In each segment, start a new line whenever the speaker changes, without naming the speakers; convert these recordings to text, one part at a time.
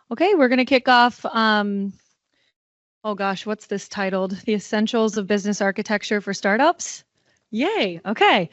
Okay, we're going to kick off. Oh gosh, what's this titled? The Essentials of Business Architecture for Startups. Yay. Okay.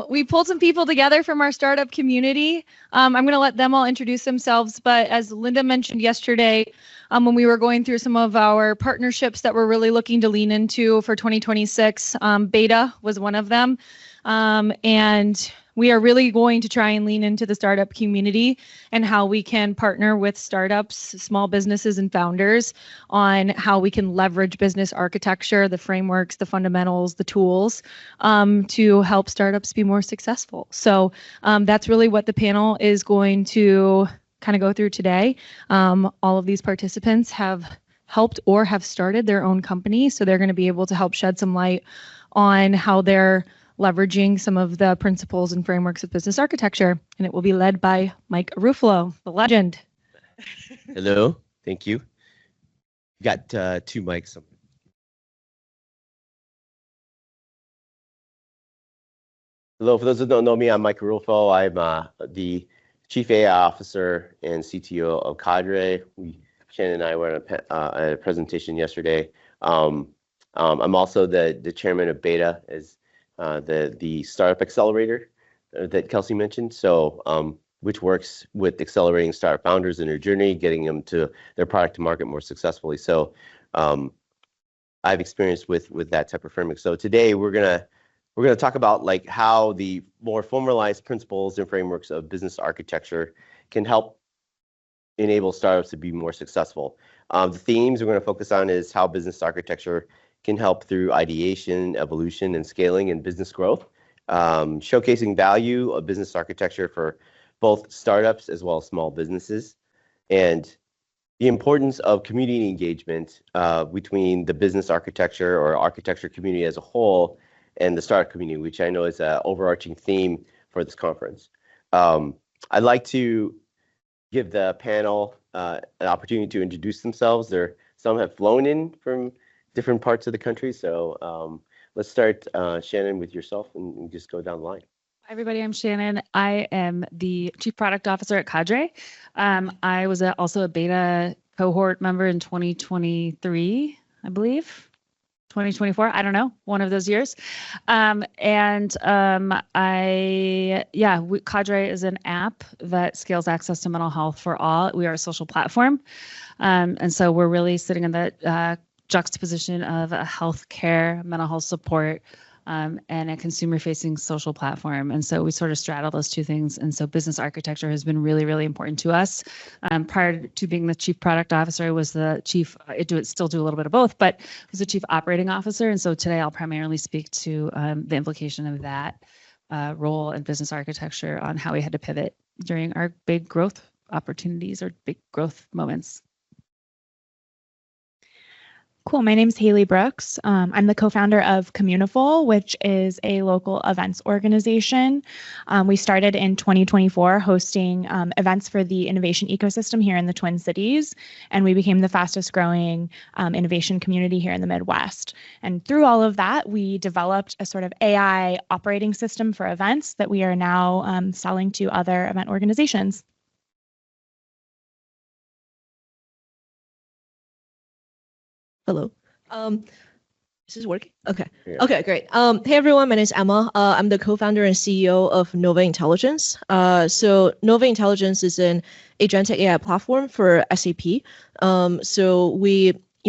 We pulled some people together from our startup community. I'm going to let them all introduce themselves. But as Linda mentioned yesterday, when we were going through some of our partnerships that we're really looking to lean into for 2026, Beta was one of them. And we are really going to try and lean into the startup community and how we can partner with startups, small businesses, and founders on how we can leverage business architecture, the frameworks, the fundamentals, the tools to help startups be more successful. So that's really what the panel is going to kind of go through today. All of these participants have helped or have started their own company, so they're going to be able to help shed some light on how they're leveraging some of the principles and frameworks of business architecture. And it will be led by Mike Ruffalo, the legend.
Hello, thank you. Got 2 mics. Hello, for those who don't know me, I'm Mike Ruffalo. I'm the Chief AI Officer and CTO of Cadre. Shannon and I were at a presentation yesterday. I'm also the chairman of Beta, as the startup accelerator that Kelsey mentioned. So, which works with accelerating startup founders in their journey, getting them to their product to market more successfully. So, I've experienced with that type of framework. So today we're gonna talk about like how the more formalized principles and frameworks of business architecture can help enable startups to be more successful. The themes we're going to focus on is how business architecture can help through ideation, evolution, and scaling and business growth, showcasing value of business architecture for both startups as well as small businesses, and the importance of community engagement between the business architecture or architecture community as a whole and the startup community, which I know is an overarching theme for this conference. I'd like to give the panel an opportunity to introduce themselves. Some have flown in from different parts of the country. So let's start, Shannon, with yourself and just go down the line.
Hi, everybody. I'm Shannon. I am the Chief Product Officer at Cadre. I was also a beta cohort member in 2023, I believe. 2024, I don't know, one of those years. Cadre is an app that scales access to mental health for all. We are a social platform. And so we're really sitting in the juxtaposition of a healthcare, mental health support, and a consumer-facing social platform. And so we sort of straddle those two things. And so business architecture has been really, really important to us. Prior to being the chief product officer, I was the chief, still do a little bit of both, but was the chief operating officer. And so today I'll primarily speak to the implication of that role in business architecture on how we had to pivot during our big growth opportunities or big growth moments.
Cool. My name's Haley Brooks. I'm the co-founder of Communiful, which is a local events organization. We started in 2024 hosting events for the innovation ecosystem here in the Twin Cities, and we became the fastest growing innovation community here in the Midwest. And through all of that, we developed a sort of AI operating system for events that we are now selling to other event organizations.
Hello. Is this working? Okay. Yeah. Okay, great. Hey everyone, my name is Emma. I'm the co-founder and CEO of Nova Intelligence. So Nova Intelligence is an agentic AI platform for SAP.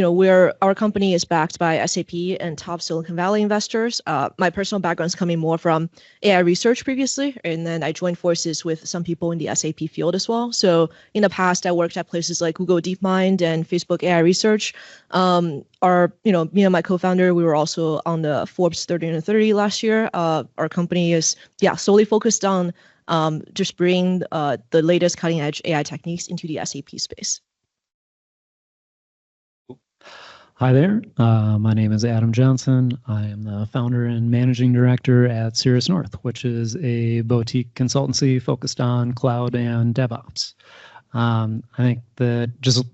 Our company is backed by SAP and top Silicon Valley investors. My personal background is coming more from AI research previously, and then I joined forces with some people in the SAP field as well. So in the past, I worked at places like Google DeepMind and Facebook AI Research. Me and my co-founder, we were also on the Forbes 30 under 30 last year. Our company is solely focused on just bringing the latest cutting edge AI techniques into the SAP space.
Hi there, my name is Adam Johnson. I am the founder and managing director at Cirrus North, which is a boutique consultancy focused on cloud and DevOps. I think that just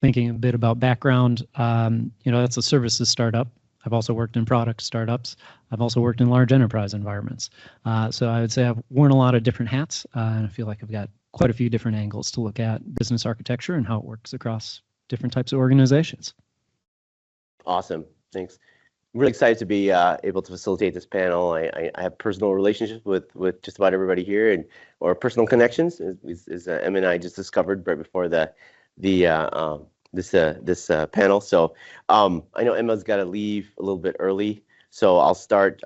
thinking a bit about background, that's a services startup. I've also worked in product startups. I've also worked in large enterprise environments. So I would say I've worn a lot of different hats, and I feel like I've got quite a few different angles to look at business architecture and how it works across different types of organizations.
Awesome. Thanks. I'm really excited to be able to facilitate this panel. I have personal relationships with just about everybody here, and or personal connections, as Emma and I just discovered right before this panel. So I know Emma's got to leave a little bit early, so I'll start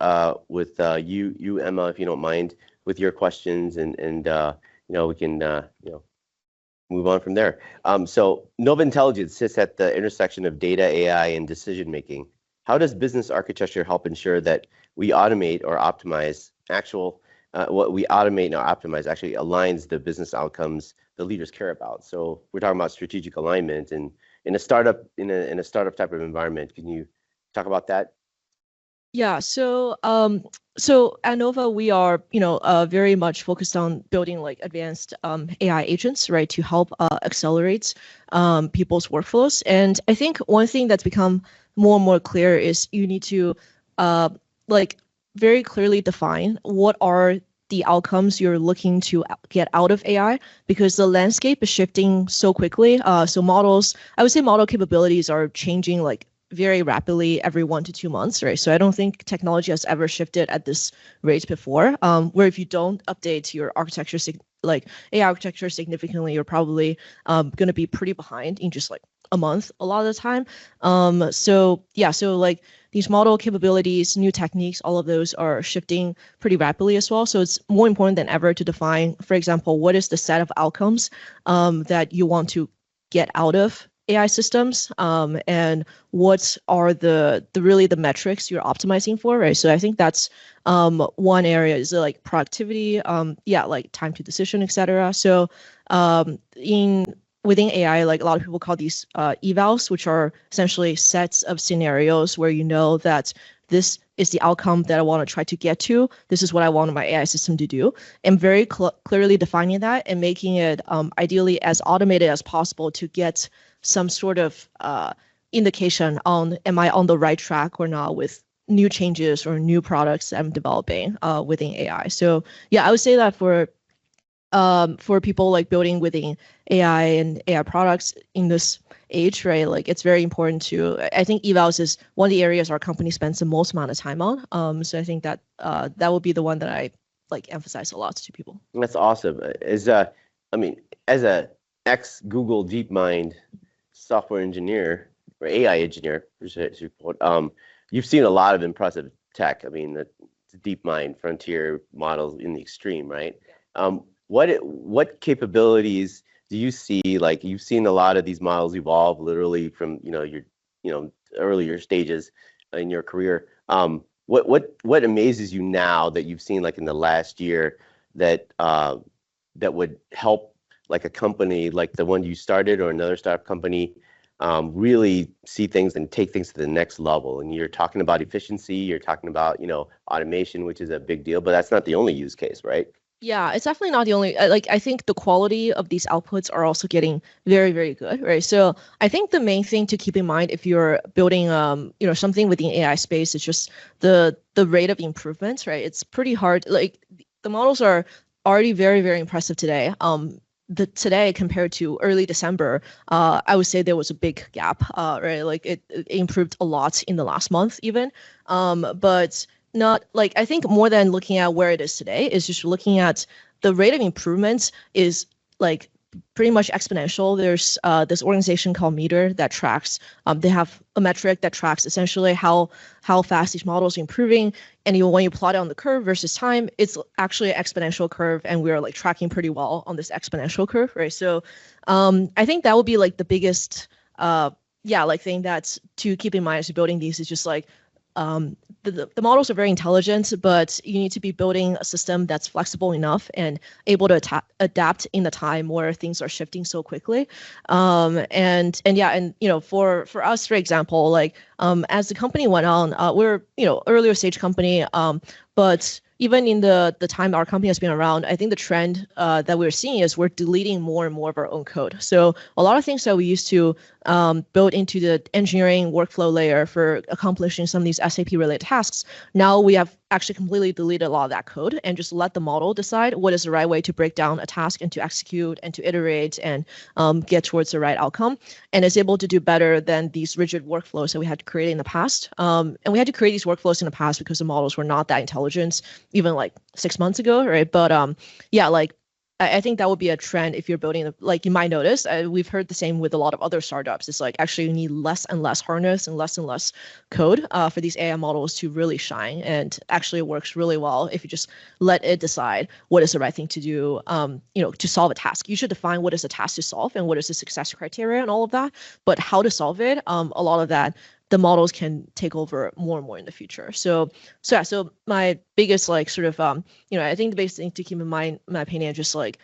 with you, Emma, if you don't mind, with your questions, and we can move on from there. So Nova Intelligence sits at the intersection of data, AI, and decision making. How does business architecture help ensure that we automate or optimize what we automate and optimize actually aligns the business outcomes the leaders care about? So we're talking about strategic alignment, and in a startup type of environment. Can you talk about that?
Yeah, so at Nova, we are very much focused on building like advanced AI agents, right, to help accelerate people's workflows. And I think one thing that's become more and more clear is you need to like very clearly define what are the outcomes you're looking to get out of AI, because the landscape is shifting so quickly. So models, I would say model capabilities are changing like very rapidly every 1 to 2 months, right? So I don't think technology has ever shifted at this rate before, where if you don't update your architecture, like AI architecture significantly, you're probably going to be pretty behind in just like a month a lot of the time. So like these model capabilities, new techniques, all of those are shifting pretty rapidly as well. So it's more important than ever to define, for example, what is the set of outcomes that you want to get out of AI systems, and what are the metrics you're optimizing for, right? So I think that's one area is like productivity, like time to decision, etc. So within AI, like a lot of people call these evals, which are essentially sets of scenarios where you know that this is the outcome that I want to try to get to. This is what I want my AI system to do. And very clearly defining that and making it ideally as automated as possible to get some sort of indication on am I on the right track or not with new changes or new products I'm developing within AI. So yeah, I would say that for people like building within AI and AI products in this age, right? Like it's very important to, I think evals is one of the areas our company spends the most amount of time on. So I think that that would be the one that I like emphasize a lot to people.
That's awesome. As a ex-Google DeepMind software engineer or AI engineer, you've seen a lot of impressive tech. I mean, the DeepMind frontier models in the extreme, right? What capabilities do you see? Like you've seen a lot of these models evolve literally from your earlier stages in your career. What amazes you now that you've seen like in the last year that would help like a company like the one you started or another startup company really see things and take things to the next level? And you're talking about efficiency, you're talking about automation, which is a big deal, but that's not the only use case, right?
Yeah, it's definitely not the only, like, I think the quality of these outputs are also getting very, very good, right? So I think the main thing to keep in mind if you're building, something within AI space is just the rate of improvement, right? It's pretty hard. Like the models are already very, very impressive today. Today compared to early December, I would say there was a big gap, right? Like it improved a lot in the last month even, but not like, I think more than looking at where it is today is just looking at the rate of improvement is like pretty much exponential. There's this organization called Meter that tracks, they have a metric that tracks essentially how fast these models are improving. And when you plot it on the curve versus time, it's actually an exponential curve. And we're like tracking pretty well on this exponential curve, right? So I think that would be like the biggest, thing that's to keep in mind as you're building these is just like, the models are very intelligent, but you need to be building a system that's flexible enough and able to adapt in the time where things are shifting so quickly. For us, for example, like as the company went on, we're earlier stage company, but even in the time our company has been around, I think the trend that we're seeing is we're deleting more and more of our own code. So a lot of things that we used to build into the engineering workflow layer for accomplishing some of these SAP related tasks, now we have actually completely deleted a lot of that code and just let the model decide what is the right way to break down a task and to execute and to iterate and get towards the right outcome. And it's able to do better than these rigid workflows that we had to create in the past. And we had to create these workflows in the past because the models were not that intelligent even like 6 months ago, right? But yeah, like I think that would be a trend if you're building, like you might notice, we've heard the same with a lot of other startups. It's like actually you need less and less harness and less code for these AI models to really shine. And actually it works really well if you just let it decide what is the right thing to do, to solve a task. You should define what is the task to solve and what is the success criteria and all of that. But how to solve it, a lot of that, the models can take over more and more in the future. So my biggest like sort of I think the biggest thing to keep in mind, in my opinion, just like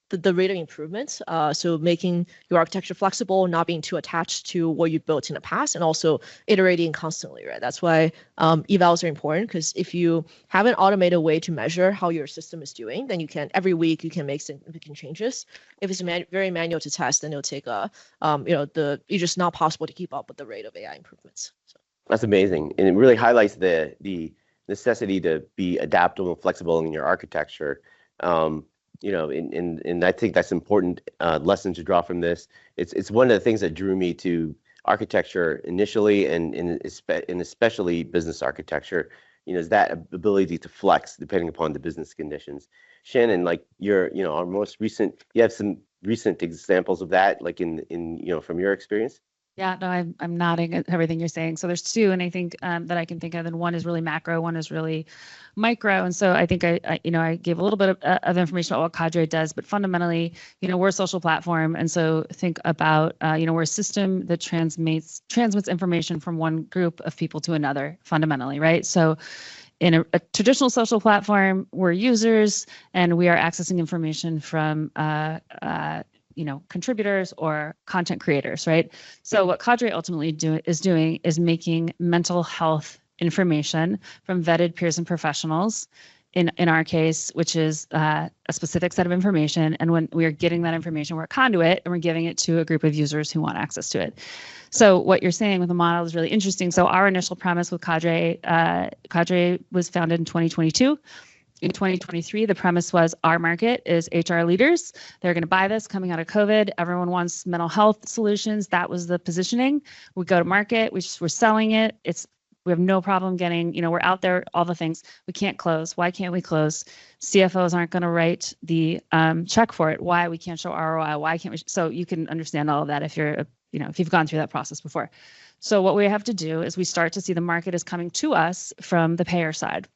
the rate of improvements. So making your architecture flexible, not being too attached to what you built in the past, and also iterating constantly, right? That's why evals are important, because if you have an automated way to measure how your system is doing, then you can every week you can make significant changes. If it's very manual to test, then it'll take it's just not possible to keep up with the rate of AI improvements. So.
That's amazing, and it really highlights the necessity to be adaptable and flexible in your architecture. And I think that's important lesson to draw from this. It's one of the things that drew me to architecture initially, and especially business architecture. Is that ability to flex depending upon the business conditions. Shannon, like you have some recent examples of that, like in from your experience.
Yeah, no, I'm nodding at everything you're saying. So there's two, and I think that I can think of, and one is really macro, one is really micro. And so I think I gave a little bit of information about what Cadre does, but fundamentally, we're a social platform, and so think about we're a system that transmits information from one group of people to another, fundamentally, right? So in a traditional social platform, we're users, and we are accessing information from contributors or content creators, right? So what Cadre ultimately is making mental health information from vetted peers and professionals, in our case, which is a specific set of information. And when we are getting that information, we're a conduit, and we're giving it to a group of users who want access to it. So what you're saying with the model is really interesting. So our initial premise with Cadre was founded in 2022. In 2023, the premise was our market is HR leaders. They're going to buy this coming out of COVID. Everyone wants mental health solutions. That was the positioning. We go to market. We're selling it. We have no problem getting, we're out there, all the things. We can't close. Why can't we close? CFOs aren't going to write the check for it. Why? We can't show ROI. Why can't we? So you can understand all of that if you've gone through that process before. So what we have to do is we start to see the market is coming to us from the payer side.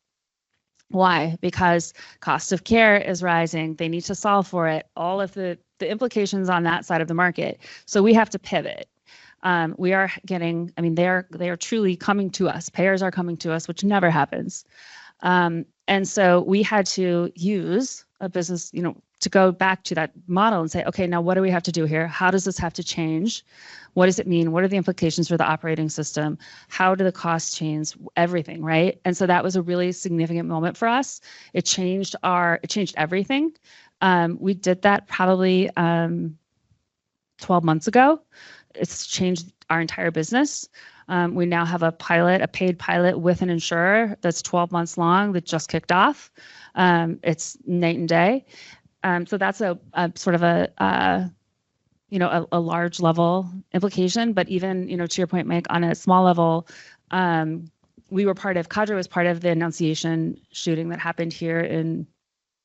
Why? Because cost of care is rising. They need to solve for it. All of the implications on that side of the market. So we have to pivot. We are getting, they are truly coming to us. Payers are coming to us, which never happens. And so we had to use a business, to go back to that model and say, okay, now what do we have to do here? How does this have to change? What does it mean? What are the implications for the operating system? How do the costs change? Everything, right? And so that was a really significant moment for us. It changed everything. We did that probably 12 months ago. It's changed our entire business. We now have a paid pilot with an insurer that's 12 months long that just kicked off. It's night and day. So that's a sort of a large level implication, but even, to your point, Mike, on a small level, Cadre was part of the Annunciation shooting that happened here in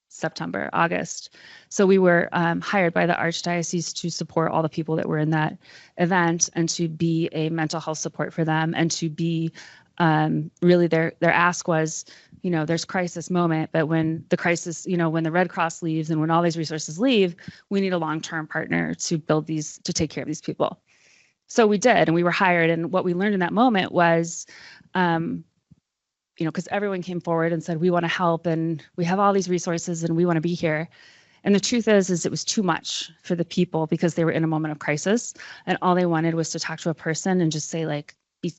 September, August. So we were hired by the Archdiocese to support all the people that were in that event and to be a mental health support for them, and to be really their ask was, there's crisis moment, but when the crisis, when the Red Cross leaves and when all these resources leave, we need a long-term partner to take care of these people. So we did, and we were hired. And what we learned in that moment was, because everyone came forward and said, we want to help, and we have all these resources, and we want to be here. And the truth is it was too much for the people, because they were in a moment of crisis, and all they wanted was to talk to a person and just say, like,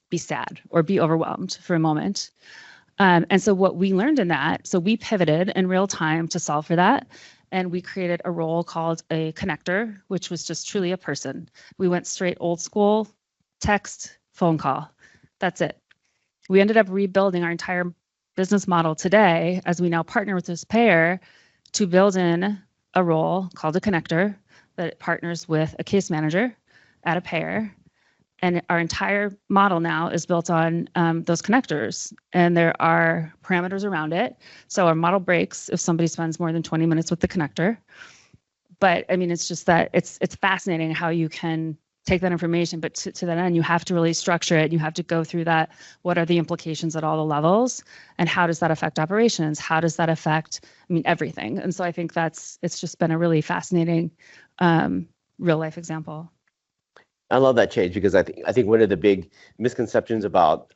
be sad or be overwhelmed for a moment. And so what we learned in that, so we pivoted in real time to solve for that. And we created a role called a connector, which was just truly a person. We went straight old school, text, phone call. That's it. We ended up rebuilding our entire business model today as we now partner with this payer to build in a role called a connector that partners with a case manager at a payer. And our entire model now is built on those connectors, and there are parameters around it. So our model breaks if somebody spends more than 20 minutes with the connector. But I mean, it's just that it's fascinating how you can take that information, but to that end, you have to really structure it. You have to go through that. What are the implications at all the levels, and how does that affect operations? How does that affect, I mean, everything? And so I think it's just been a really fascinating real life example.
I love that change because I think one of the big misconceptions about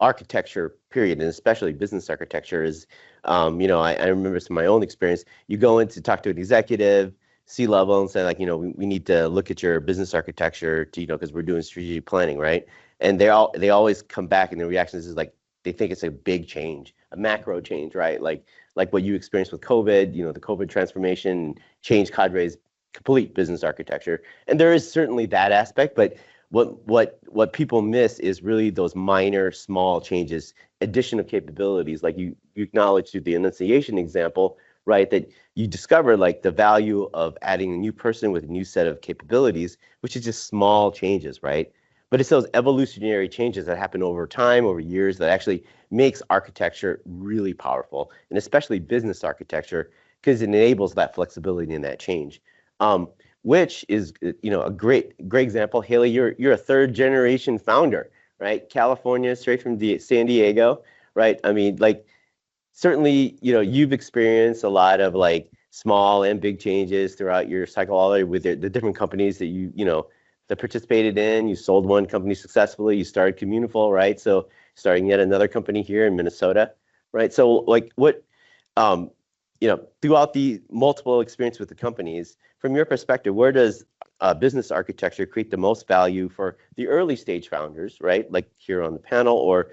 architecture, period, and especially business architecture is, I remember from my own experience, you go in to talk to an executive, C-level, and say like, we need to look at your business architecture to, because we're doing strategic planning, right? And they always come back and the reaction is like, they think it's a big change, a macro change, right? Like what you experienced with COVID, the COVID transformation changed Cadre's complete business architecture. And there is certainly that aspect, but what people miss is really those minor, small changes, addition of capabilities, like you acknowledged through the enunciation example, right? That you discover like the value of adding a new person with a new set of capabilities, which is just small changes, right? But it's those evolutionary changes that happen over time, over years, that actually makes architecture really powerful, and especially business architecture, because it enables that flexibility and that change. Which is, a great example. Haley, you're a third generation founder, right? California, straight from San Diego, right? I mean, like, certainly, you've experienced a lot of like small and big changes throughout your cycle, all the way with the different companies that that participated in. You sold one company successfully. You started Communiful, right? So starting yet another company here in Minnesota, right? So like what, throughout the multiple experience with the companies, from your perspective, where does business architecture create the most value for the early stage founders, right? Like here on the panel, or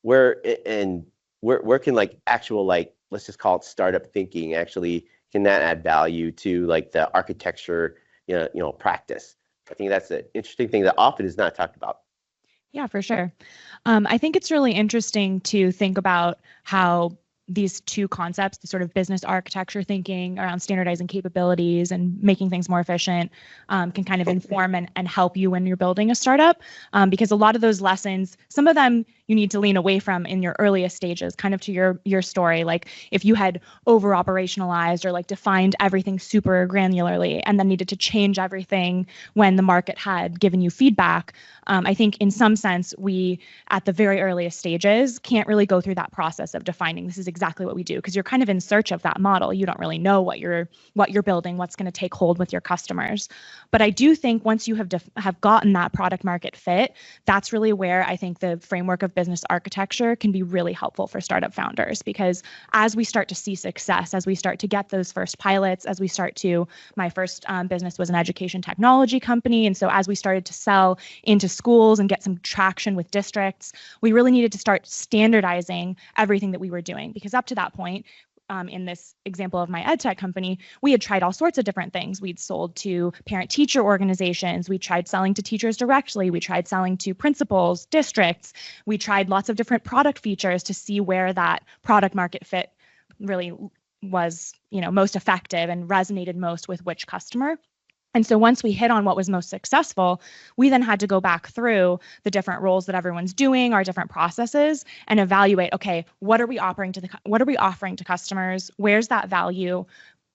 where can like actual, like, let's just call it startup thinking, actually can that add value to like the architecture, practice? I think that's an interesting thing that often is not talked about.
Yeah, for sure. I think it's really interesting to think about how these two concepts, the sort of business architecture thinking around standardizing capabilities and making things more efficient, can kind of inform and help you when you're building a startup. Because a lot of those lessons, some of them you need to lean away from in your earliest stages, kind of to your story. Like if you had over operationalized or like defined everything super granularly and then needed to change everything when the market had given you feedback, I think in some sense, we at the very earliest stages can't really go through that process of defining this is exactly what we do, because you're kind of in search of that model. You don't really know what you're building, what's going to take hold with your customers. But I do think once you have gotten that product market fit, that's really where I think the framework of business architecture can be really helpful for startup founders, because as we start to see success, as we start to get those first pilots, my first business was an education technology company. And so as we started to sell into schools and get some traction with districts, we really needed to start standardizing everything that we were doing, because up to that point, in this example of my ed tech company, we had tried all sorts of different things. We'd sold to parent-teacher organizations. We tried selling to teachers directly. We tried selling to principals, districts. We tried lots of different product features to see where that product market fit really was, most effective and resonated most with which customer. And so once we hit on what was most successful, we then had to go back through the different roles that everyone's doing, our different processes, and evaluate, okay, what are we offering to customers? Where's that value?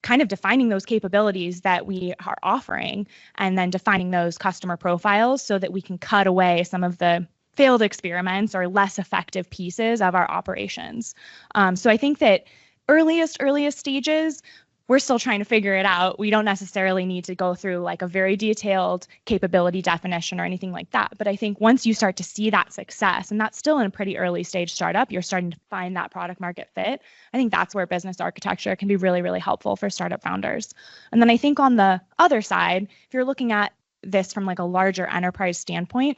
Kind of defining those capabilities that we are offering, and then defining those customer profiles so that we can cut away some of the failed experiments or less effective pieces of our operations. So I think that earliest stages, we're still trying to figure it out. We don't necessarily need to go through like a very detailed capability definition or anything like that. But I think once you start to see that success, and that's still in a pretty early stage startup, you're starting to find that product market fit. I think that's where business architecture can be really, really helpful for startup founders. And then I think on the other side, if you're looking at this from like a larger enterprise standpoint,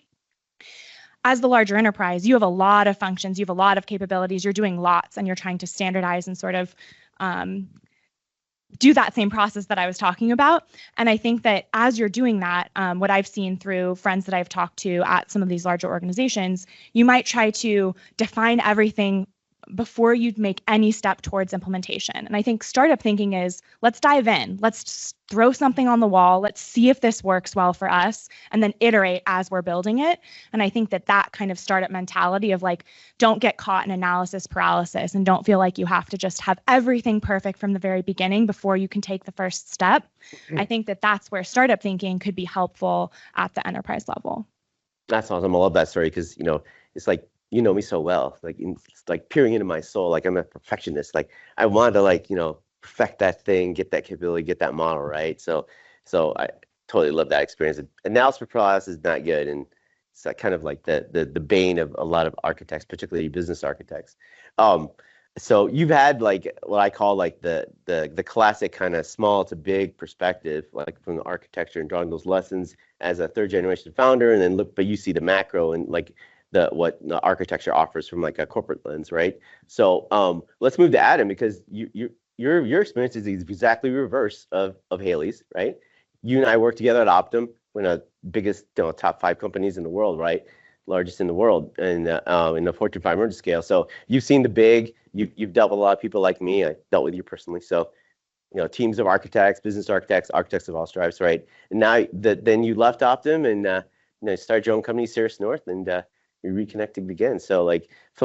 as the larger enterprise, you have a lot of functions, you have a lot of capabilities, you're doing lots, and you're trying to standardize and sort of do that same process that I was talking about. And I think that as you're doing that, what I've seen through friends that I've talked to at some of these larger organizations, you might try to define everything before you make any step towards implementation. And I think startup thinking is, let's dive in, let's throw something on the wall, let's see if this works well for us, and then iterate as we're building it. And I think that that kind of startup mentality of like, don't get caught in analysis paralysis and don't feel like you have to just have everything perfect from the very beginning before you can take the first step. I think that that's where startup thinking could be helpful at the enterprise level.
That's awesome. I love that story because, it's like, you know me so well, like it's like peering into my soul. Like I'm a perfectionist. Like I want to perfect that thing, get that capability, get that model right. So I totally love that experience. Analysis paralysis is not good, and it's kind of like the bane of a lot of architects, particularly business architects. So you've had like what I call like the classic kind of small to big perspective, like from the architecture and drawing those lessons as a third generation founder, and then but you see the macro and like what the architecture offers from like a corporate lens, right? So let's move to Adam, because your experience is exactly reverse of Haley's, right? You and I worked together at Optum, one of the biggest top 5 companies in the world, right? Largest in the world, and in the Fortune 500 scale. So you've seen the big, you've dealt with a lot of people like me. I dealt with you personally. So teams of architects, business architects, architects of all stripes, right? And now then you left Optum and started your own company, Cirrus North, and you're reconnecting again. So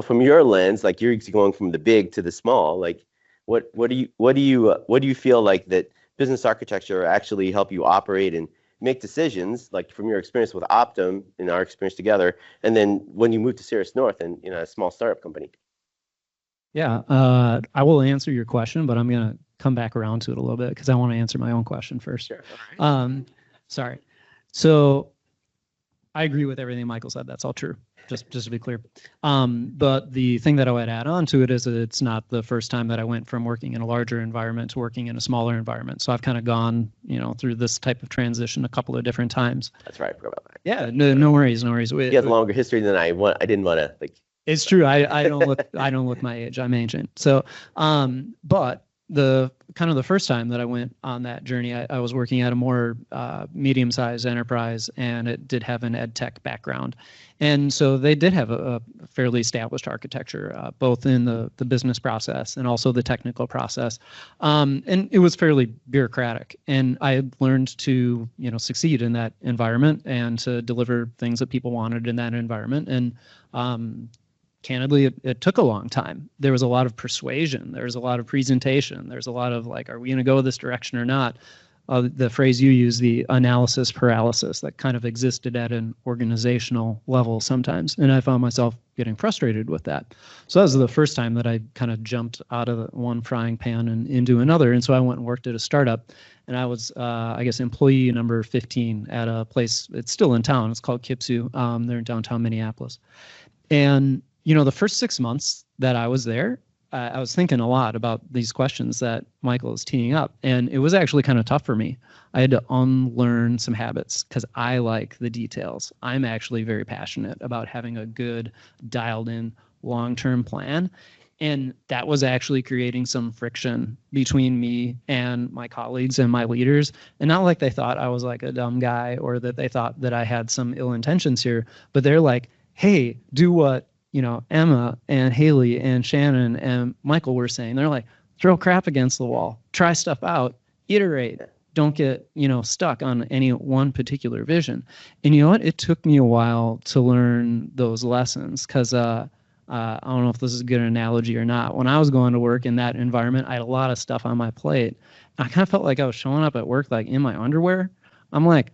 from your lens, like you're going from the big to the small, like what do you feel like that business architecture actually help you operate and make decisions, like from your experience with Optum and our experience together, and then when you moved to Cirrus North and a small startup company?
Yeah, I will answer your question, but I'm going to come back around to it a little bit because I want to answer my own question first.
Sure. All right.
Sorry. So I agree with everything Michael said. That's all true. Just to be clear. But the thing that I would add on to it is that it's not the first time that I went from working in a larger environment to working in a smaller environment. So I've kind of gone, through this type of transition a couple of different times.
That's right. I forgot about that.
Yeah, no worries. You
have a longer history than I want. I didn't want to like.
It's true. I don't look my age. I'm ancient. So, but the first time that I went on that journey, I was working at a more medium-sized enterprise, and it did have an ed tech background. And so they did have a fairly established architecture, both in the business process and also the technical process. And it was fairly bureaucratic. And I had learned to, succeed in that environment and to deliver things that people wanted in that environment. And candidly, it took a long time. There was a lot of persuasion. There was a lot of presentation. There's a lot of like, are we going to go this direction or not? The phrase you use, the analysis paralysis, that kind of existed at an organizational level sometimes. And I found myself getting frustrated with that. So that was the first time that I kind of jumped out of one frying pan and into another. And so I went and worked at a startup. And I was, employee number 15 at a place. It's still in town. It's called Kipsu. They're in downtown Minneapolis. And the first 6 months that I was there, I was thinking a lot about these questions that Michael is teeing up. And it was actually kind of tough for me. I had to unlearn some habits because I like the details. I'm actually very passionate about having a good, dialed in, long-term plan. And that was actually creating some friction between me and my colleagues and my leaders. And not like they thought I was like a dumb guy or that they thought that I had some ill intentions here, but they're like, hey, do what Emma and Haley and Shannon and Michael were saying. They're like, throw crap against the wall, try stuff out, iterate, don't get, stuck on any one particular vision. And you know what? It took me a while to learn those lessons because I don't know if this is a good analogy or not. When I was going to work in that environment, I had a lot of stuff on my plate. I kind of felt like I was showing up at work like in my underwear. I'm like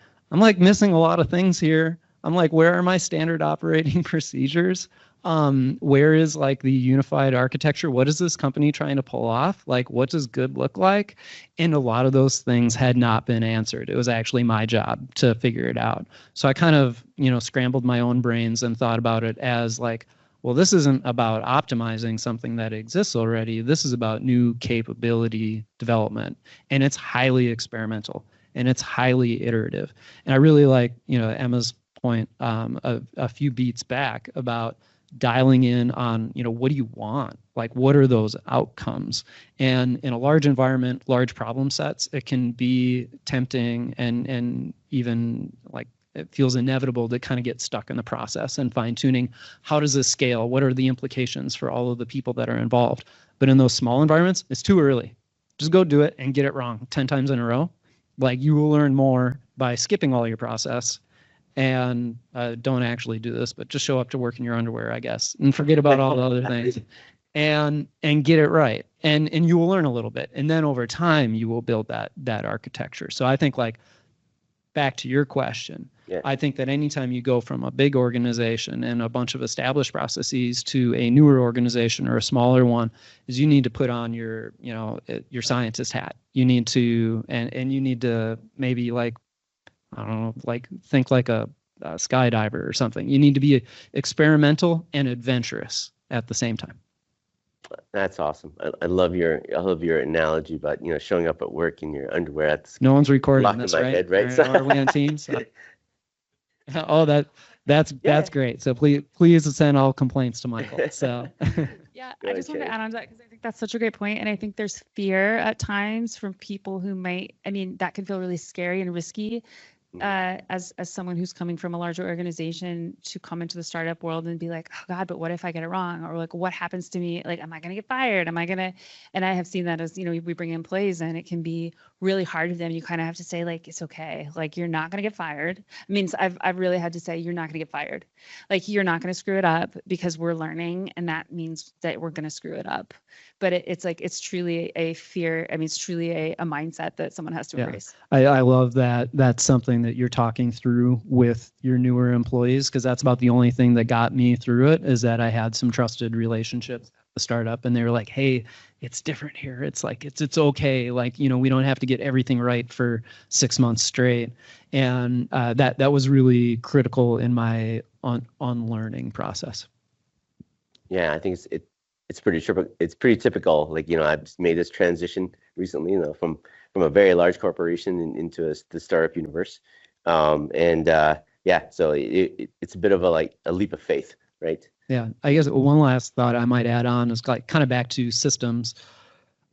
missing a lot of things here. I'm like, where are my standard operating procedures? Where is like the unified architecture? What is this company trying to pull off? Like, what does good look like? And a lot of those things had not been answered. It was actually my job to figure it out. So I kind of, scrambled my own brains and thought about it as like, well, this isn't about optimizing something that exists already. This is about new capability development. And it's highly experimental and it's highly iterative. And I really like, Emma's point a few beats back about dialing in on, what do you want? Like, what are those outcomes? And in a large environment, large problem sets, it can be tempting and even like it feels inevitable to kind of get stuck in the process and fine tuning. How does this scale? What are the implications for all of the people that are involved? But in those small environments, it's too early. Just go do it and get it wrong 10 times in a row. Like, you will learn more by skipping all your process and don't actually do this, but just show up to work in your underwear, I guess, and forget about all the other things and get it right. And you will learn a little bit. And then over time, you will build that architecture. So I think, like, back to your question, I think that anytime you go from a big organization and a bunch of established processes to a newer organization or a smaller one, is you need to put on your scientist hat. You need to, and you need to maybe, like, I don't know, like, think like a skydiver or something. You need to be experimental and adventurous at the same time.
That's awesome. I love your analogy about, showing up at work in your underwear. That's
no one's recording
locked
this,
in my
right?
head, right?
Are we on Teams? Oh, that's great. So please send all complaints to Michael. So
Yeah,
Go
I just
ahead,
want to
Jay.
add on to that because I think that's such a great point. And I think there's fear at times from people who that can feel really scary and risky. As someone who's coming from a larger organization to come into the startup world and be like, oh God, but what if I get it wrong? Or like, what happens to me? Like, am I going to get fired? And I have seen that as, we bring employees and it can be really hard for them. You kind of have to say, like, it's okay. Like, you're not going to get fired. I mean, I've really had to say, you're not going to get fired. Like, you're not going to screw it up because we're learning. And that means that we're going to screw it up. But it's truly a fear. I mean, it's truly a mindset that someone has to embrace.
I love that. That's something that you're talking through with your newer employees, because that's about the only thing that got me through it, is that I had some trusted relationships at the startup, and they were like, hey, it's different here. It's like, it's okay. Like, we don't have to get everything right for 6 months straight. And that was really critical in my unlearning process.
Yeah, I think it's pretty typical. Like, I've just made this transition recently, from a very large corporation into the startup universe. So it's a bit of a leap of faith, right?
Yeah, I guess one last thought I might add on is, like, kind of back to systems,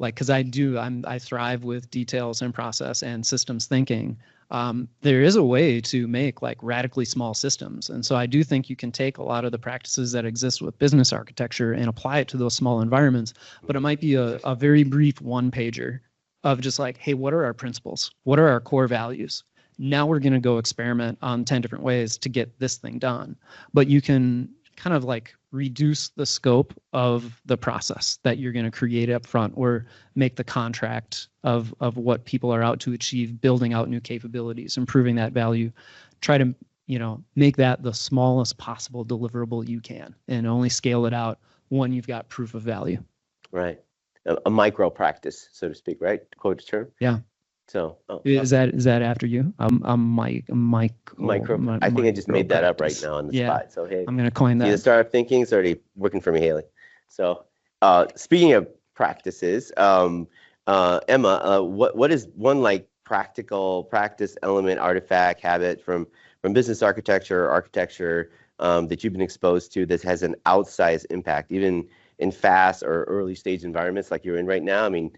like, because I thrive with details and process and systems thinking. There is a way to make, like, radically small systems. And so I do think you can take a lot of the practices that exist with business architecture and apply it to those small environments, but it might be a very brief one-pager of just like, hey, what are our principles? What are our core values? Now we're going to go experiment on 10 different ways to get this thing done. But you can kind of, like, reduce the scope of the process that you're going to create up front, or make the contract of what people are out to achieve, building out new capabilities, improving that value. Try to, make that the smallest possible deliverable you can, and only scale it out when you've got proof of value.
Right. A micro practice, so to speak, right? To quote the term.
Yeah.
So
is that after you?
Micro. I think I just made that up right now on the spot. So hey,
I'm gonna coin that.
See, the startup thinking is already working for me, Haley. So speaking of practices, Emma, what is one, like, practical practice, element, artifact, habit from business architecture that you've been exposed to that has an outsized impact, even in fast or early stage environments like you're in right now? I mean,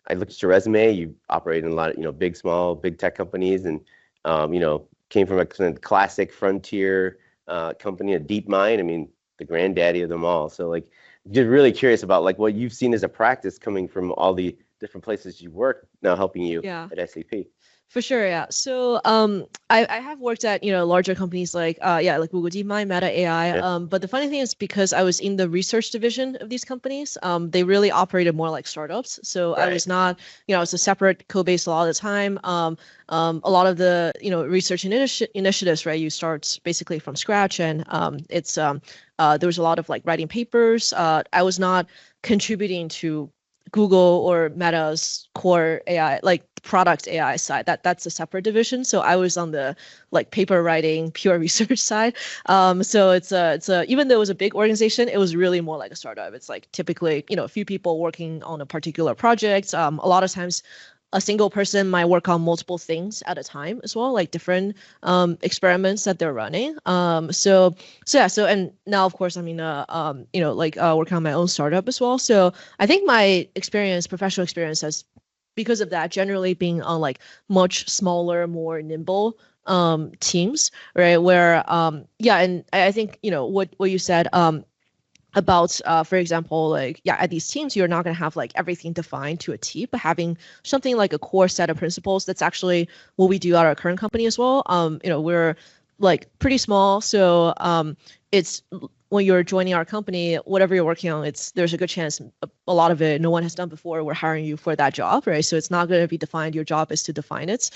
I looked at your resume. You operate in a lot of, big tech companies, and came from a kind of classic frontier company, a DeepMind. I mean, the granddaddy of them all. So, like, just really curious about, like, what you've seen as a practice coming from all the different places you work now, helping you at SAP.
For sure, yeah. So I have worked at larger companies like Google DeepMind, Meta AI.
Yeah.
But the funny thing is, because I was in the research division of these companies, they really operated more like startups. So I was not, it's a separate code base a lot of the time. A lot of the research initiatives, right? You start basically from scratch, and there was a lot of, like, writing papers. I was not contributing to Google or Meta's core AI, like, product AI side. That's a separate division. So I was on the, like, paper writing, pure research side. So it's even though it was a big organization, it was really more like a startup. It's like typically, a few people working on a particular project. A lot of times, a single person might work on multiple things at a time as well, like different experiments that they're running. And now of course I'm in working on my own startup as well. So I think my professional experience has, because of that, generally being on like much smaller, more nimble teams, right? Where and I think what you said about for example, like at these teams you're not going to have like everything defined to a T, but having something like a core set of principles. That's actually what we do at our current company as well. We're like pretty small, so it's when you're joining our company, whatever you're working on, there's a good chance a lot of it no one has done before. We're hiring you for that job, right? So it's not going to be defined. Your job is to define it.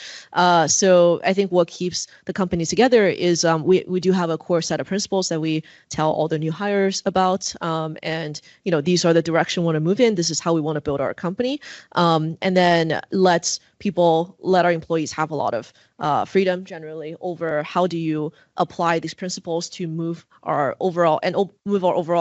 So I think what keeps the company together is we do have a core set of principles that we tell all the new hires about, and these are the direction we want to move in. This is how we want to build our company, and then let our employees have a lot of freedom generally over how do you apply these principles to move our overall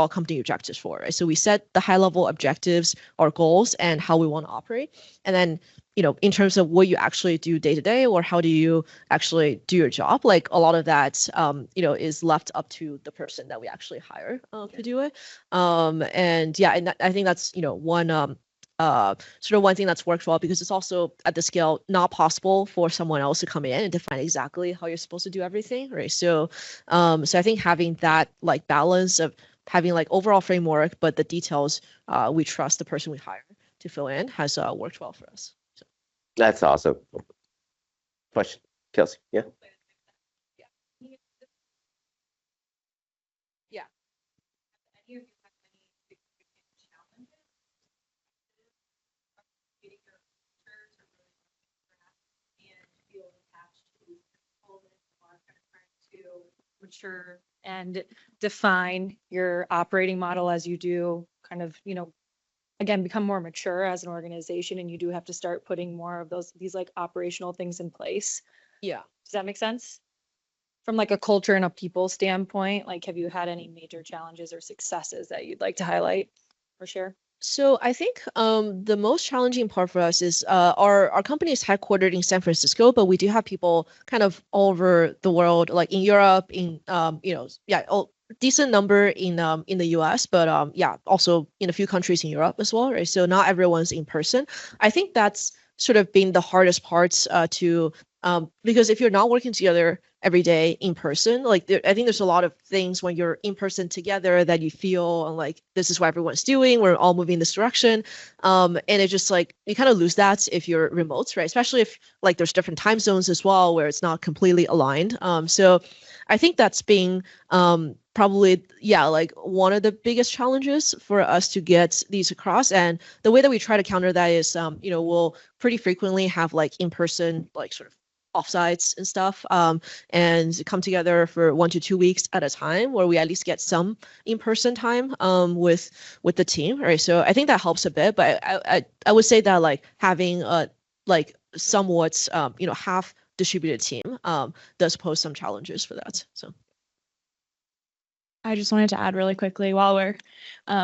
company objectives forward, right? So we set the high level objectives, our goals, and how we want to operate. And then, in terms of what you actually do day to day, or how do you actually do your job, like a lot of that, is left up to the person that we actually hire to do it. And I think that's, one sort of one thing that's worked well, because it's also at the scale not possible for someone else to come in and define exactly how you're supposed to do everything, right? So I think having that like balance of having like overall framework, but the details we trust the person we hire to fill in has worked well for us. So.
That's awesome. Question, Kelsey? Yeah.
Mature and define your operating model as you do kind of, again, become more mature as an organization, and you do have to start putting more of these like operational things in place.
Yeah.
Does that make sense? From like a culture and a people standpoint, like have you had any major challenges or successes that you'd like to highlight or share?
So I think the most challenging part for us is our company is headquartered in San Francisco, but we do have people kind of all over the world, like in Europe, in decent number in the US, but also in a few countries in Europe as well, right? So not everyone's in person. I think that's sort of been the hardest parts because if you're not working together every day in person, like I think there's a lot of things when you're in person together that you feel like this is what everyone's doing, we're all moving in this direction, and it just like you kind of lose that if you're remote, right? Especially if like there's different time zones as well where it's not completely aligned. So I think that's being probably like one of the biggest challenges for us to get these across. And the way that we try to counter that is we'll pretty frequently have like in-person like sort of offsites and stuff, and come together for 1 to 2 weeks at a time, where we at least get some in-person time with the team, right? So I think that helps a bit, but I would say that like having a like somewhat half distributed team does pose some challenges for that. So
I just wanted to add really quickly while we're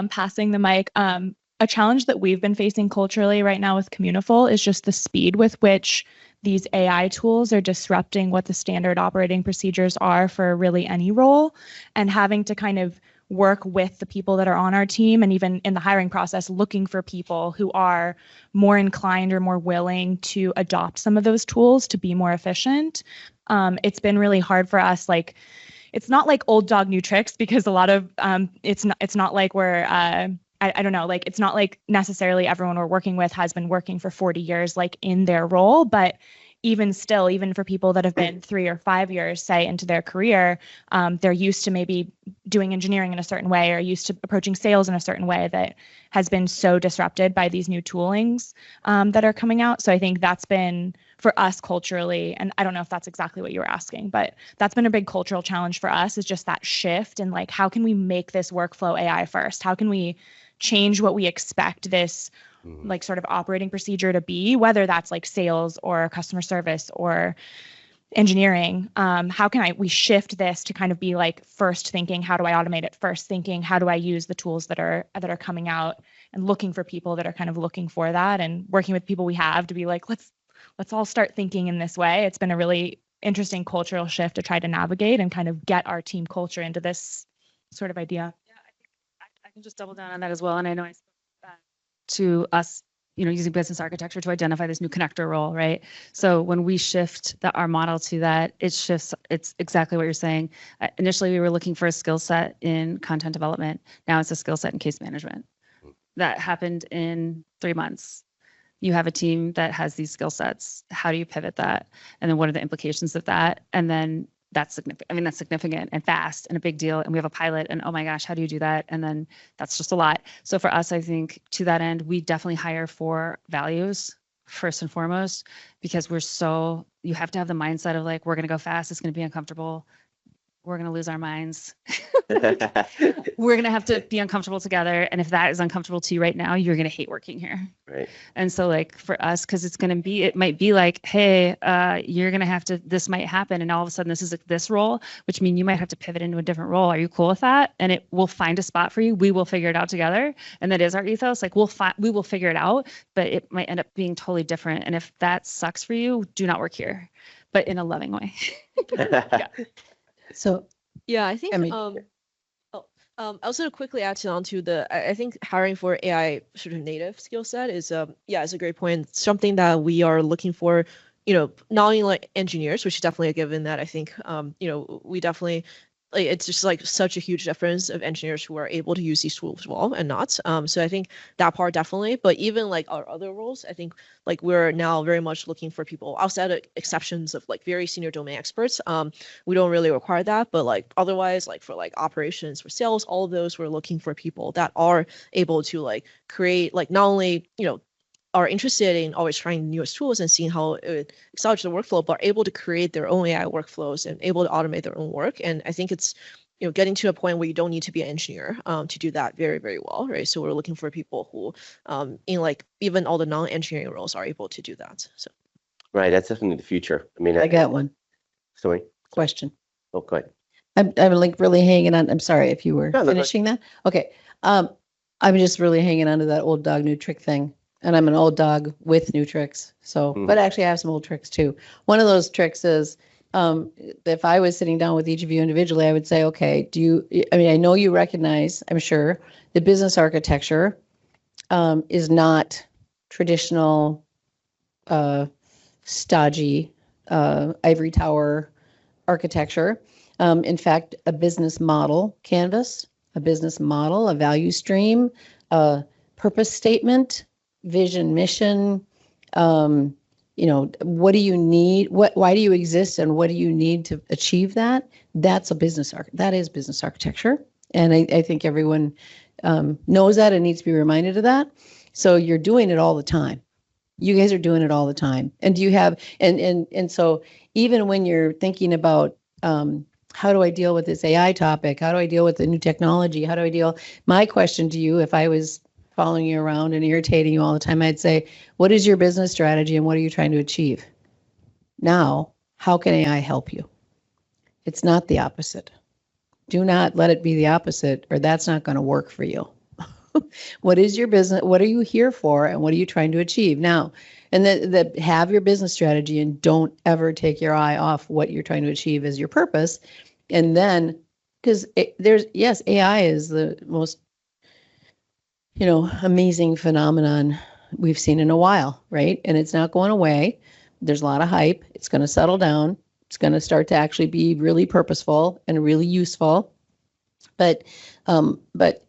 passing the mic, a challenge that we've been facing culturally right now with Communiful is just the speed with which these AI tools are disrupting what the standard operating procedures are for really any role, and having to kind of work with the people that are on our team, and even in the hiring process, looking for people who are more inclined or more willing to adopt some of those tools to be more efficient. It's been really hard for us. Like, it's not like old dog, new tricks, because a lot of it's not like we're I don't know, like it's not like necessarily everyone we're working with has been working for 40 years like in their role, but even still, even for people that have been 3 or 5 years, say, into their career, they're used to maybe doing engineering in a certain way, or used to approaching sales in a certain way that has been so disrupted by these new toolings that are coming out. So I think that's been, for us culturally, and I don't know if that's exactly what you were asking, but that's been a big cultural challenge for us, is just that shift. And like, how can we make this workflow AI first? How can we change what we expect this like sort of operating procedure to be, whether that's like sales or customer service or engineering? How can we shift this to kind of be like first thinking, how do I automate it? First thinking, how do I use the tools that are coming out looking for people that are kind of looking for that, and working with people we have to be like, let's all start thinking in this way. It's been a really interesting cultural shift to try to navigate and kind of get our team culture into this sort of idea.
Yeah, I think I can just double down on that as well. And I know I spoke to us, using business architecture to identify this new connector role, right? So when we shift our model to that, it's exactly what you're saying. Initially, we were looking for a skill set in content development. Now it's a skill set in case management. That happened in 3 months. You have a team that has these skill sets. How do you pivot that? And then what are the implications of that? And then that's significant. I mean, that's significant and fast and a big deal. And we have a pilot, and oh my gosh, how do you do that? And then that's just a lot. So for us, I think to that end, we definitely hire for values first and foremost, because you have to have the mindset of like, we're going to go fast. It's going to be uncomfortable. We're going to lose our minds. We're going to have to be uncomfortable together. And if that is uncomfortable to you right now, you're going to hate working here.
Right.
And so like for us, because it might be like, hey, you're going to have to, this might happen. And all of a sudden this is this role, which means you might have to pivot into a different role. Are you cool with that? And we'll find a spot for you. We will figure it out together. And that is our ethos. Like we will figure it out, but it might end up being totally different. And if that sucks for you, do not work here, but in a loving way.
Yeah.
So
Yeah, I think
I mean-
also to quickly add on to I think hiring for AI sort of native skill set is it's a great point. Something that we are looking for, not only like engineers, which is definitely a given that I think we definitely like, it's just like such a huge difference of engineers who are able to use these tools well and not. So I think that part definitely, but even like our other roles, I think like we're now very much looking for people outside of exceptions of like very senior domain experts. We don't really require that, but like otherwise, like for like operations, for sales, all of those, we're looking for people that are able to like create like not only, are interested in always trying newest tools and seeing how it accelerates the workflow, but are able to create their own AI workflows and able to automate their own work. And I think it's, getting to a point where you don't need to be an engineer to do that very, very well, right? So we're looking for people who, in like even all the non-engineering roles, are able to do that. So.
Right. That's definitely the future. I mean,
I got one
Sorry.
question.
Oh, go ahead.
I'm like really hanging on. I'm sorry if you were
No, no, go ahead.
finishing that. Okay. I'm just really hanging on to that old dog, new trick thing. And I'm an old dog with new tricks. So, but actually I have some old tricks too. One of those tricks is, if I was sitting down with each of you individually, I would say, okay, I know you recognize, I'm sure, the business architecture is not traditional, stodgy, ivory tower architecture. In fact, a business model canvas, a business model, a value stream, a purpose statement, vision, mission, what do you need? Why do you exist, and what do you need to achieve that? That is business architecture. And I think everyone knows that and needs to be reminded of that. So you're doing it all the time. You guys are doing it all the time. And do you have, and so even when you're thinking about, how do I deal with this AI topic? How do I deal with the new technology? How do I deal? My question to you, if I was following you around and irritating you all the time, I'd say, what is your business strategy and what are you trying to achieve? Now, how can AI help you? It's not the opposite. Do not let it be the opposite, or that's not going to work for you. What is your business? What are you here for? And what are you trying to achieve? Now, and have your business strategy and don't ever take your eye off what you're trying to achieve as your purpose. And then, because AI is the most amazing phenomenon we've seen in a while, right? And it's not going away. There's a lot of hype. It's going to settle down. It's going to start to actually be really purposeful and really useful. But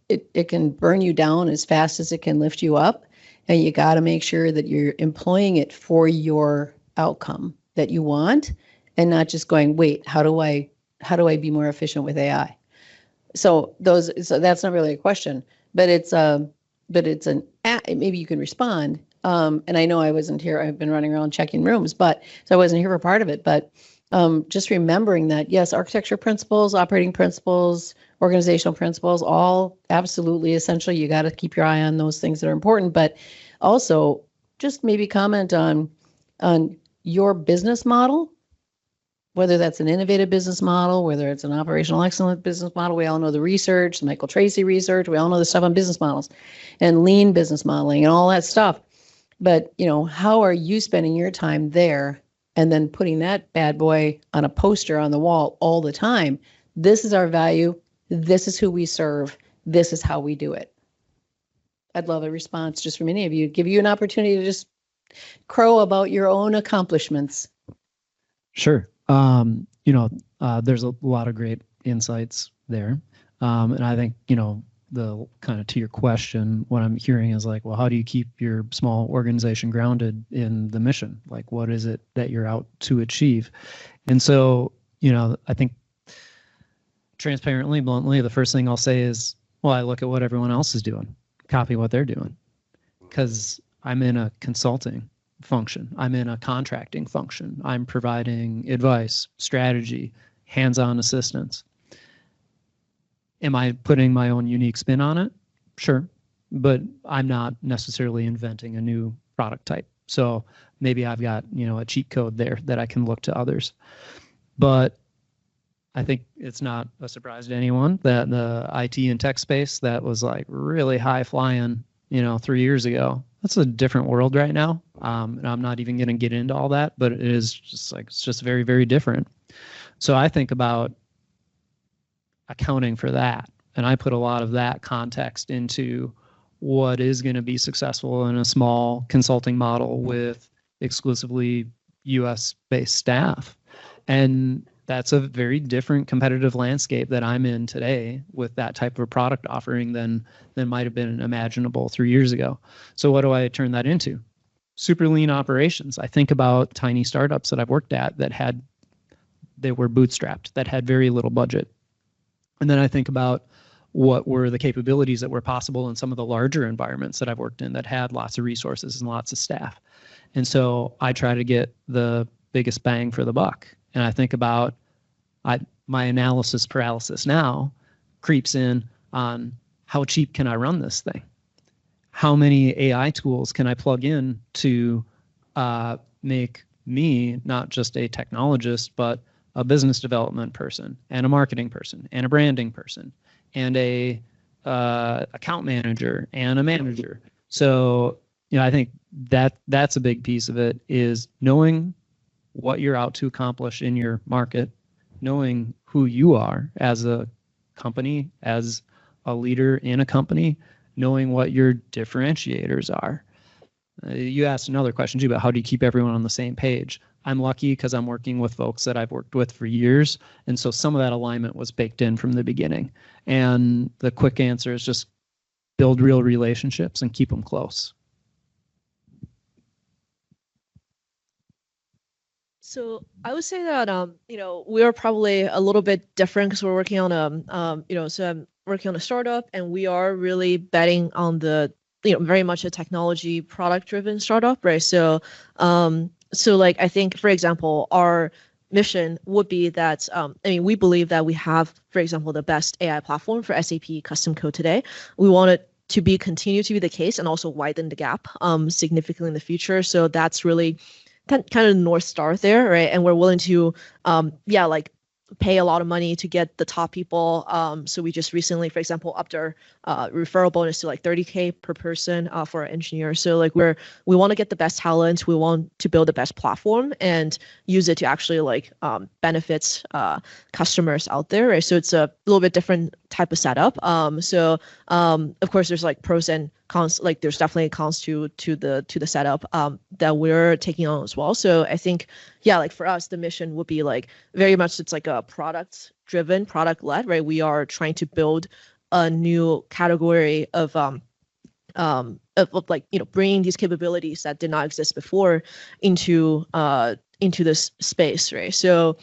it can burn you down as fast as it can lift you up. And you got to make sure that you're employing it for your outcome that you want, and not just going, wait, how do I be more efficient with AI? So that's not really a question, but maybe you can respond. And I know I wasn't here. I've been running around checking rooms, so I wasn't here for part of it. But just remembering that, yes, architecture principles, operating principles, organizational principles, all absolutely essential. You got to keep your eye on those things that are important, but also just maybe comment on your business model whether that's an innovative business model, whether it's an operational excellent business model. We all know the research, the Michael Tracy research. We all know the stuff on business models and lean business modeling and all that stuff. But, how are you spending your time there and then putting that bad boy on a poster on the wall all the time? This is our value. This is who we serve. This is how we do it. I'd love a response just from any of you. Give you an opportunity to just crow about your own accomplishments.
Sure. There's a lot of great insights there. And I think, the kind of to your question, what I'm hearing is like, well, how do you keep your small organization grounded in the mission? Like, what is it that you're out to achieve? And so, I think transparently, bluntly, the first thing I'll say is, well, I look at what everyone else is doing, copy what they're doing, because I'm in a consulting function. I'm in a contracting function. I'm providing advice, strategy, hands-on assistance. Am I putting my own unique spin on it? Sure. But I'm not necessarily inventing a new product type. So maybe I've got, a cheat code there that I can look to others. But I think it's not a surprise to anyone that the IT and tech space that was like really high flying, 3 years ago, that's a different world right now. And I'm not even going to get into all that, but it is just like, it's just very, very different. So I think about accounting for that. And I put a lot of that context into what is going to be successful in a small consulting model with exclusively US based staff. And that's a very different competitive landscape that I'm in today with that type of product offering than might have been imaginable 3 years ago. So what do I turn that into? Super lean operations. I think about tiny startups that I've worked at they were bootstrapped, that had very little budget. And then I think about what were the capabilities that were possible in some of the larger environments that I've worked in that had lots of resources and lots of staff. And so I try to get the biggest bang for the buck. And I think about my analysis paralysis now creeps in on how cheap can I run this thing? How many AI tools can I plug in to make me not just a technologist, but a business development person and a marketing person and a branding person and a account manager and a manager. So, I think that's a big piece of it, is knowing what you're out to accomplish in your market, knowing who you are as a company, as a leader in a company, knowing what your differentiators are. You asked another question too about how do you keep everyone on the same page. I'm lucky because I'm working with folks that I've worked with for years. And so some of that alignment was baked in from the beginning. And the quick answer is just build real relationships and keep them close.
So I would say that we're probably a little bit different because we're working on so I'm working on a startup, and we are really betting on the very much a technology product driven startup, right? So like I think, for example, our mission would be that we believe that we have, for example, the best AI platform for SAP custom code today. We want it to continue to be the case and also widen the gap significantly in the future. So that's really kind of the North Star there, right? And we're willing to pay a lot of money to get the top people. So we just recently, for example, upped our referral bonus to like $30K per person for our engineers. So like we want to get the best talent. We want to build the best platform and use it to actually benefits customers out there, right? So it's a little bit different type of setup. So of course there's like pros and cons. Like there's definitely cons to the setup that we're taking on as well. So I think like for us the mission would be like very much it's like a product driven, product led, right? We are trying to build a new category of bringing these capabilities that did not exist before into this space, right? So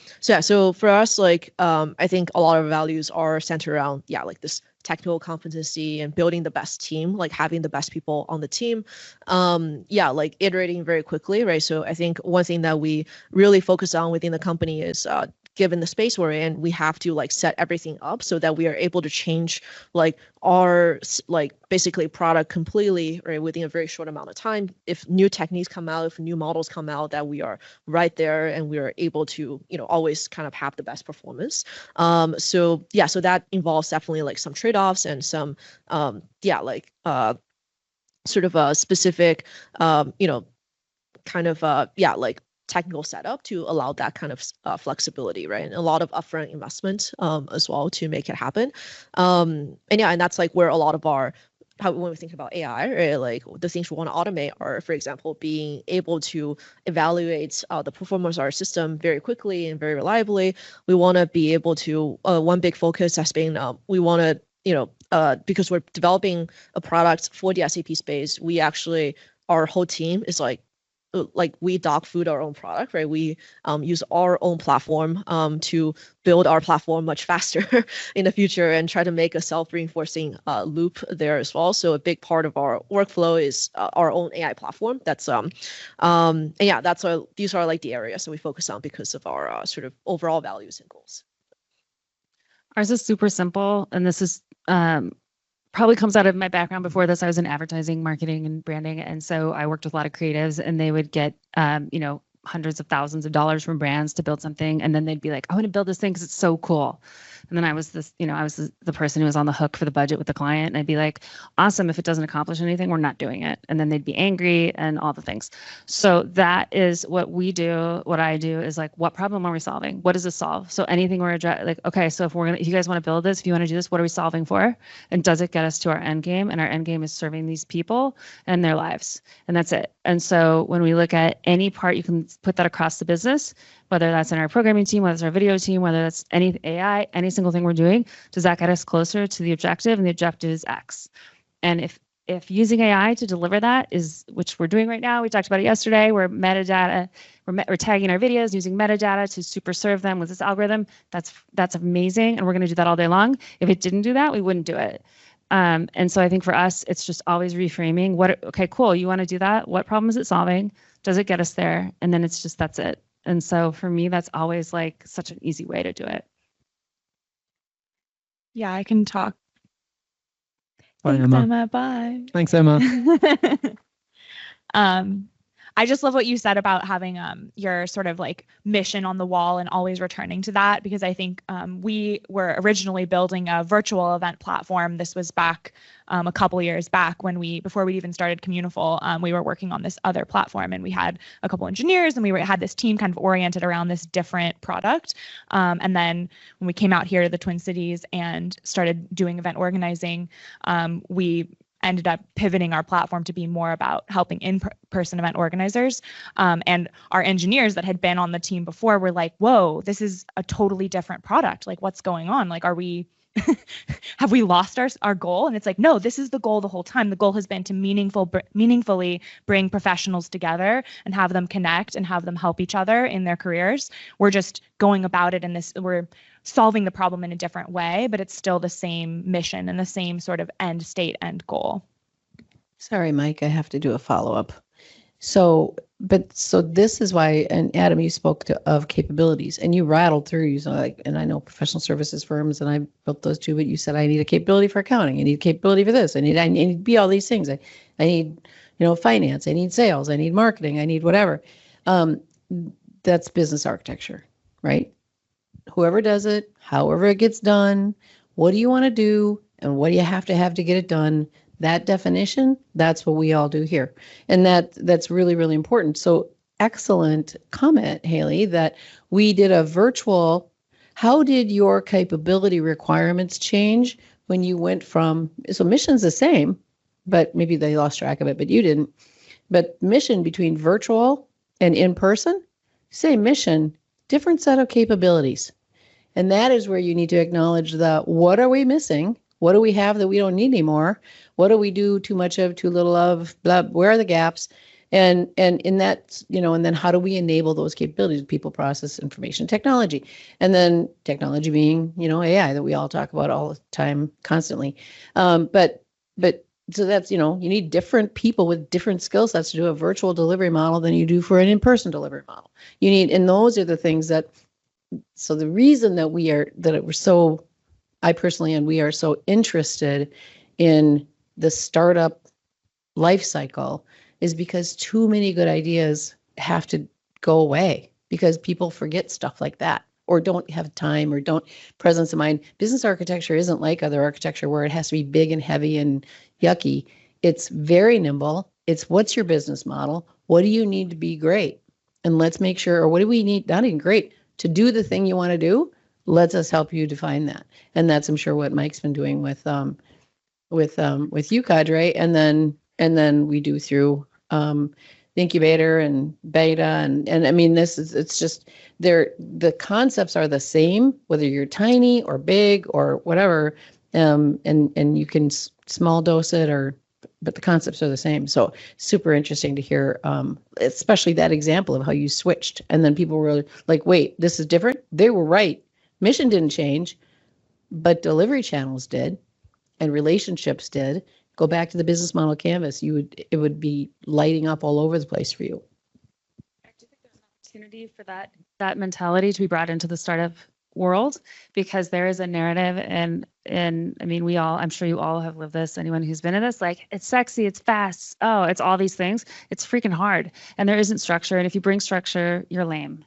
for us, I think a lot of our values are centered around this technical competency and building the best team, like having the best people on the team, iterating very quickly, right? So I think one thing that we really focus on within the company is given the space we're in, we have to like set everything up so that we are able to change like our like basically product completely, right, within a very short amount of time. If new techniques come out, if new models come out, that we are right there and we are able to, you know, always kind of have the best performance. So yeah, so that involves definitely like some trade-offs and some sort of a specific you know, kind of like technical setup to allow that kind of flexibility, right? And a lot of upfront investment as well to make it happen. And that's like where a lot of our when we think about AI, right, like the things we want to automate are, for example, being able to evaluate the performance of our system very quickly and very reliably. We want to be able to one big focus has been we want to, you know, because we're developing a product for the SAP space, we actually, our whole team is like we dog food our own product, right? We use our own platform to build our platform much faster in the future and try to make a self-reinforcing loop there as well. So a big part of our workflow is our own AI platform. That's and yeah, that's these are like the areas that we focus on because of our sort of overall values and goals.
Ours is super simple, and this is probably comes out of my background. Before this, I was in advertising, marketing, and branding. And so I worked with a lot of creatives, and they would get, you know, hundreds of thousands of dollars from brands to build something. And then they'd be like, I want to build this thing because it's so cool. And then I was this, you know, I was the person who was on the hook for the budget with the client. And I'd be like, awesome. If it doesn't accomplish anything, we're not doing it. And then they'd be angry and all the things. So that is what we do. What I do is like, what problem are we solving? What does this solve? So anything we're like, okay, so if you guys want to build this, if you want to do this, what are we solving for? And does it get us to our end game? And our end game is serving these people and their lives. And that's it. And so when we look at any part, you can put that across the business, whether that's in our programming team, whether it's our video team, whether that's any AI, any single thing we're doing, does that get us closer to the objective? And the objective is X. And if using AI to deliver that is, which we're doing right now, we talked about it yesterday, we're metadata, we're tagging our videos using metadata to super serve them with this algorithm. That's amazing. And we're going to do that all day long. If it didn't do that, we wouldn't do it. And so I think for us, it's just always reframing okay, cool. You want to do that? What problem is it solving? Does it get us there? And then it's just, that's it. And so for me, that's always like such an easy way to do it.
Yeah, I can talk.
Bye,
Thanks,
Emma.
Emma. Bye.
Thanks, Emma.
I just love what you said about having your sort of like mission on the wall and always returning to that, because I think we were originally building a virtual event platform. This was back a couple years back before we even started Communiful. We were working on this other platform, and we had a couple engineers, and we had this team kind of oriented around this different product. And then when we came out here to the Twin Cities and started doing event organizing, we ended up pivoting our platform to be more about helping in-person event organizers. And our engineers that had been on the team before were like, whoa, this is a totally different product. Like, what's going on? Like, are we, have we lost our goal? And it's like, no, this is the goal the whole time. The goal has been to meaningfully bring professionals together and have them connect and have them help each other in their careers. We're just going about it in this, we're solving the problem in a different way, but it's still the same mission and the same sort of end state, end goal.
Sorry, Mike, I have to do a follow-up. So this is why, and Adam, you spoke of capabilities, and you rattled through, and I know professional services firms, and I built those too, but you said, I need a capability for accounting, I need a capability for this, I need to be all these things. I need, finance, I need sales, I need marketing, I need whatever. That's business architecture, right? Whoever does it, however it gets done, what do you want to do, and what do you have to get it done? That definition, that's what we all do here. And that's really, really important. So excellent comment, Haley, that we did a virtual. How did your capability requirements change when you went from, so mission's the same, but maybe they lost track of it, but you didn't. But mission between virtual and in person, same mission, different set of capabilities. And that is where you need to acknowledge what are we missing? What do we have that we don't need anymore? What do we do too much of, too little of? Blah, where are the gaps? And in that, and then how do we enable those capabilities? People, process, information, technology, and then technology being, AI that we all talk about all the time, constantly. But so that's, you need different people with different skill sets to do a virtual delivery model than you do for an in-person delivery model. And those are the things that so the reason that we're so, I personally, and we are so interested in the startup life cycle is because too many good ideas have to go away because people forget stuff like that or don't have time or don't presence of mind. Business architecture isn't like other architecture where it has to be big and heavy and yucky. It's very nimble. It's what's your business model? What do you need to be great? And let's make sure, or what do we need, not even great, to do the thing you want to do? Let us help you define that. And that's, I'm sure, what Mike's been doing with you, Cadre, and then we do through the incubator and beta and I mean it's just the concepts are the same whether you're tiny or big or whatever, and you can small dose it but the concepts are the same. So super interesting to hear, especially that example of how you switched and then people were like, wait, this is different. They were right. Mission didn't change, but delivery channels did. And relationships did. Go back to the business model canvas. It would be lighting up all over the place for you.
I do think there's an opportunity for that mentality to be brought into the startup world because there is a narrative and I mean I'm sure you all have lived this, anyone who's been in this, like it's sexy, it's fast, oh, it's all these things. It's freaking hard and there isn't structure. And if you bring structure, you're lame.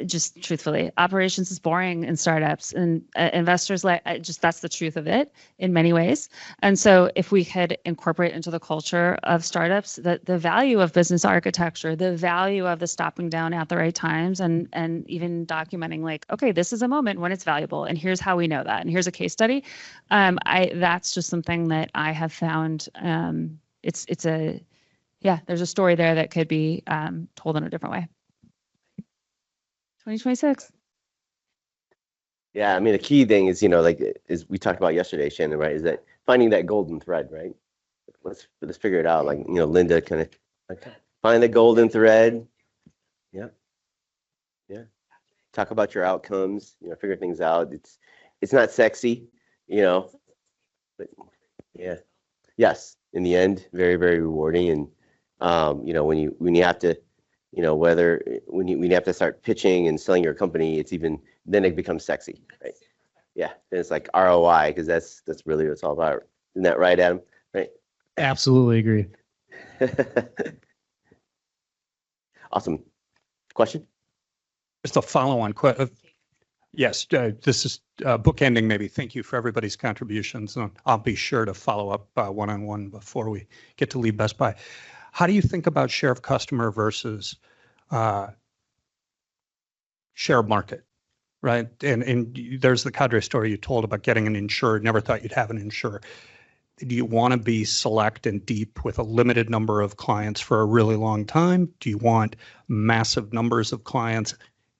Just truthfully, operations is boring in startups and investors that's the truth of it in many ways. And so if we could incorporate into the culture of startups that the value of business architecture, the value of the stopping down at the right times and even documenting like, okay, this is a moment when it's valuable and here's how we know that. And here's a case study. That's just something that I have found. There's a story there that could be told in a different way. 2026.
Yeah, I mean, the key thing is, is we talked about yesterday, Shannon, right? Is that finding that golden thread, right? Let's figure it out. Like, Linda kind of like find the golden thread. Yeah. Talk about your outcomes. Figure things out. It's not sexy, but yeah, yes. In the end, very, very rewarding. And when you have to. When you have to start pitching and selling your company, then it becomes sexy, right? Yeah, then it's like ROI because that's really what it's all about. Isn't that right, Adam? Right?
Absolutely agree.
Awesome. Question?
Just a follow-on question. Yes, this is bookending maybe. Thank you for everybody's contributions. I'll be sure to follow up one-on-one before we get to leave Best Buy. How do you think about share of customer versus share of market, right? And there's the Cadre story you told about getting an insurer. Never thought you'd have an insurer. Do you want to be select and deep with a limited number of clients for a really long time? Do you want massive numbers of clients?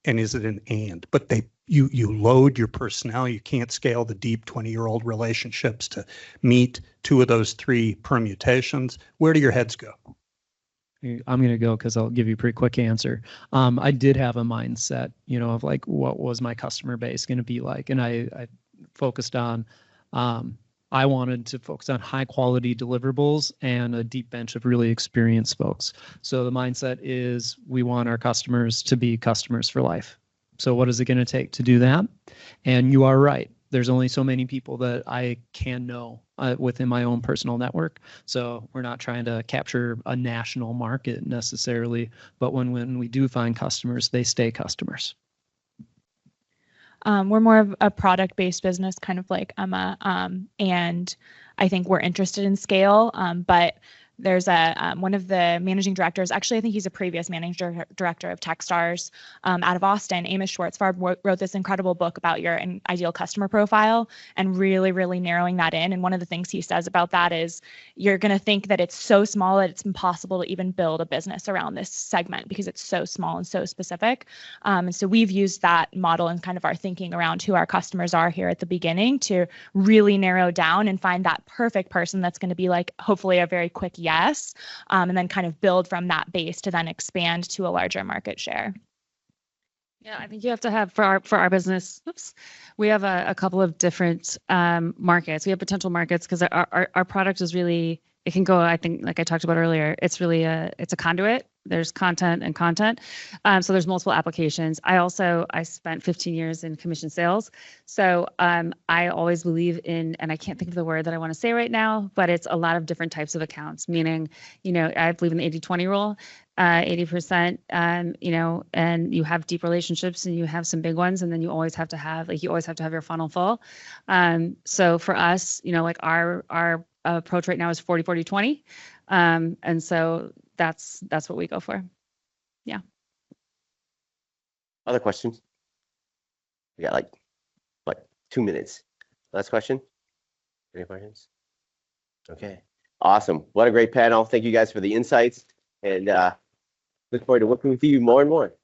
And is it an and? But you load your personnel. You can't scale the deep 20-year-old relationships to meet two of those three permutations. Where do your heads go?
I'm going to go because I'll give you a pretty quick answer. I did have a mindset, of like, what was my customer base going to be like? And I focused on, I wanted to focus on high quality deliverables and a deep bench of really experienced folks. So the mindset is we want our customers to be customers for life. So what is it going to take to do that? And you are right. There's only so many people that I can know within my own personal network. So we're not trying to capture a national market necessarily, but when we do find customers, they stay customers.
We're more of a product-based business, kind of like Emma, and I think we're interested in scale, but there's one of the managing directors, actually I think he's a previous managing director of Techstars out of Austin, Amos Schwartzfarb, wrote this incredible book about your ideal customer profile and really, really narrowing that in. And one of the things he says about that is you're going to think that it's so small that it's impossible to even build a business around this segment because it's so small and so specific. And so we've used that model and kind of our thinking around who our customers are here at the beginning to really narrow down and find that perfect person that's going to be like hopefully a very quick yes, and then kind of build from that base to then expand to a larger market share.
Yeah, I think you have to have for our business. We have a couple of different markets. We have potential markets because our product is really it can go, I think, like I talked about earlier, it's really it's a conduit. There's content and content. So there's multiple applications. I spent 15 years in commission sales. So I always believe in, and I can't think of the word that I want to say right now, but it's a lot of different types of accounts, meaning, I believe in the 80-20 rule. 80%, and you have deep relationships and you have some big ones, and then you always have to have your funnel full. So for us, like our approach right now is 40-40-20. And so that's what we go for. Yeah.
Other questions? We got like 2 minutes. Last question? Any questions? Okay. Awesome. What a great panel. Thank you guys for the insights, and look forward to working with you more and more.